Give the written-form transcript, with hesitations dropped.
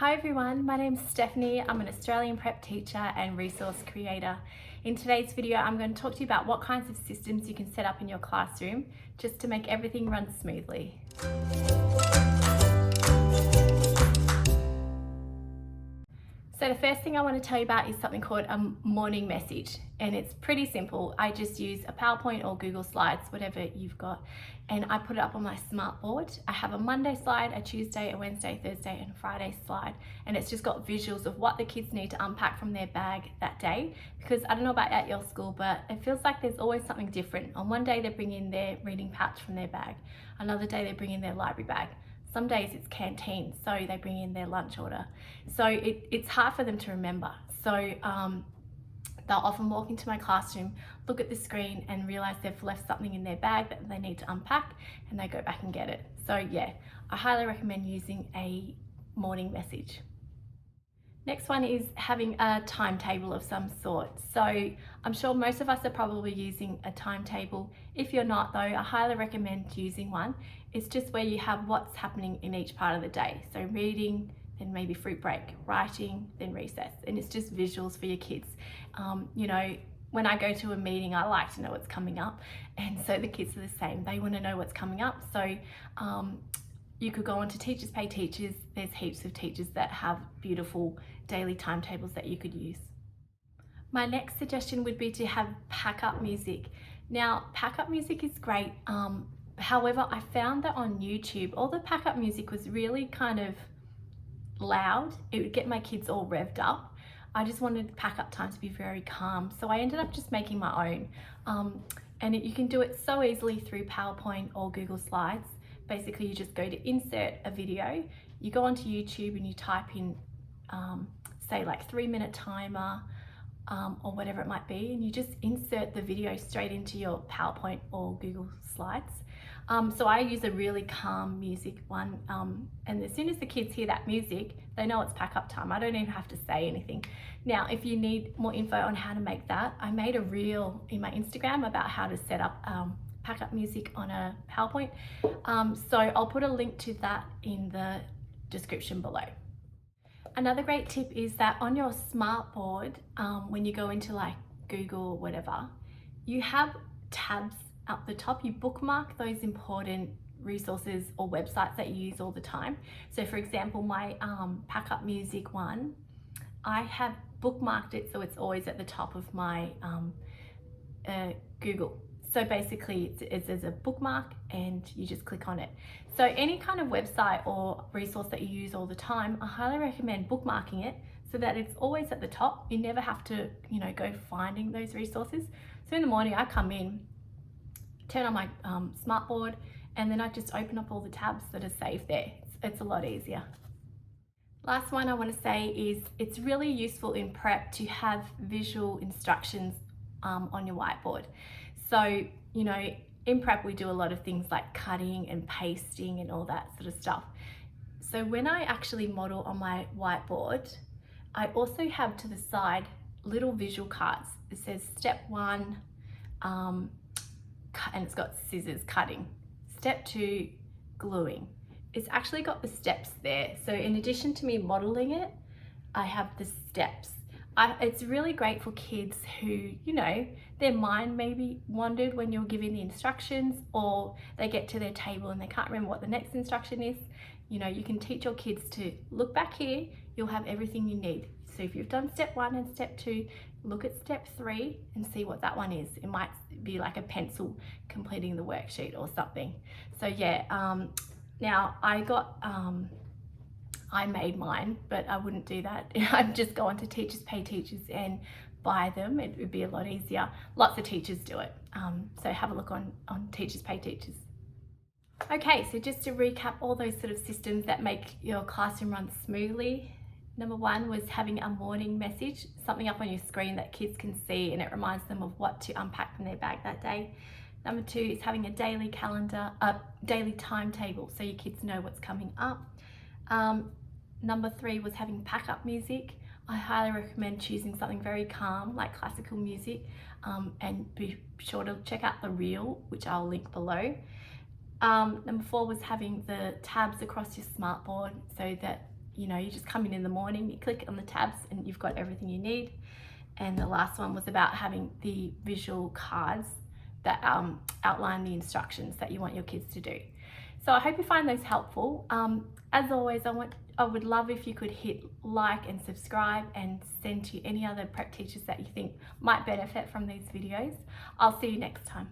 Hi everyone, my name's Stephanie. I'm an Australian prep teacher and resource creator. In today's video, I'm going to talk to you about what kinds of systems you can set up in your classroom just to make everything run smoothly. So the first thing I want to tell you about is something called a morning message, and it's pretty simple. I just use a PowerPoint or Google Slides, whatever you've got, and I put it up on my smartboard. I have a Monday slide, a Tuesday, a Wednesday, Thursday, and a Friday slide, and it's just got visuals of what the kids need to unpack from their bag that day, because I don't know about at your school, but it feels like there's always something different. On one day they bring in their reading pouch from their bag, another day they bring in their library bag. Some days it's canteen, so they bring in their lunch order. So it's hard for them to remember. So they'll often walk into my classroom, look at the screen and realize they've left something in their bag that they need to unpack, and they go back and get it. So yeah, I highly recommend using a morning message. Next one is having a timetable of some sort. So I'm sure most of us are probably using a timetable. If you're not though, I highly recommend using one. It's just where you have what's happening in each part of the day. So reading, then maybe fruit break, writing, then recess. And it's just visuals for your kids. You know, when I go to a meeting, I like to know what's coming up. And so the kids are the same. They want to know what's coming up. So you could go on to Teachers Pay Teachers. There's heaps of teachers that have beautiful daily timetables that you could use. My next suggestion would be to have pack-up music. Now, pack-up music is great. However, I found that on YouTube, all the pack-up music was really kind of loud. It would get my kids all revved up. I just wanted pack-up time to be very calm. So I ended up just making my own. You can do it so easily through PowerPoint or Google Slides. Basically, you just go to insert a video, you go onto YouTube and you type in, say like 3-minute timer or whatever it might be, and you just insert the video straight into your PowerPoint or Google Slides. So I use a really calm music one, and as soon as the kids hear that music, they know it's pack up time. I don't even have to say anything. Now, if you need more info on how to make that, I made a reel in my Instagram about how to set up pack up music on a PowerPoint. So I'll put a link to that in the description below. Another great tip is that on your smartboard, when you go into like Google or whatever, you have tabs up the top. You bookmark those important resources or websites that you use all the time. So for example, my pack up music one, I have bookmarked it so it's always at the top of my Google. So basically it's as a bookmark and you just click on it. So any kind of website or resource that you use all the time, I highly recommend bookmarking it so that it's always at the top. You never have to, go finding those resources. So in the morning I come in, turn on my smartboard, and then I just open up all the tabs that are saved there. It's a lot easier. Last one I want to say is it's really useful in prep to have visual instructions on your whiteboard. So, in prep we do a lot of things like cutting and pasting and all that sort of stuff. So when I actually model on my whiteboard, I also have to the side little visual cards. It says step 1, and it's got scissors cutting. Step 2, gluing. It's actually got the steps there. So in addition to me modeling it, I have the steps. It's really great for kids who, their mind maybe wandered when you're giving the instructions, or they get to their table and they can't remember what the next instruction is. You can teach your kids to look back here, you'll have everything you need. So if you've done step 1 and step 2, look at step 3 and see what that one is. It might be like a pencil completing the worksheet or something. So yeah, now I made mine, but I wouldn't do that. I'd just go on to Teachers Pay Teachers and buy them. It would be a lot easier. Lots of teachers do it. So have a look on Teachers Pay Teachers. Okay, so just to recap all those sort of systems that make your classroom run smoothly. Number 1 was having a morning message, something up on your screen that kids can see and it reminds them of what to unpack from their bag that day. Number 2 is having a daily calendar, a daily timetable so your kids know what's coming up. Number 3 was having pack-up music. I highly recommend choosing something very calm like classical music, and be sure to check out the reel, which I'll link below. Number 4 was having the tabs across your smartboard so that you know, you just come in the morning, you click on the tabs and you've got everything you need. And the last one was about having the visual cards that outline the instructions that you want your kids to do. So I hope you find those helpful. As always, I would love if you could hit like and subscribe and send to any other prep teachers that you think might benefit from these videos. I'll see you next time.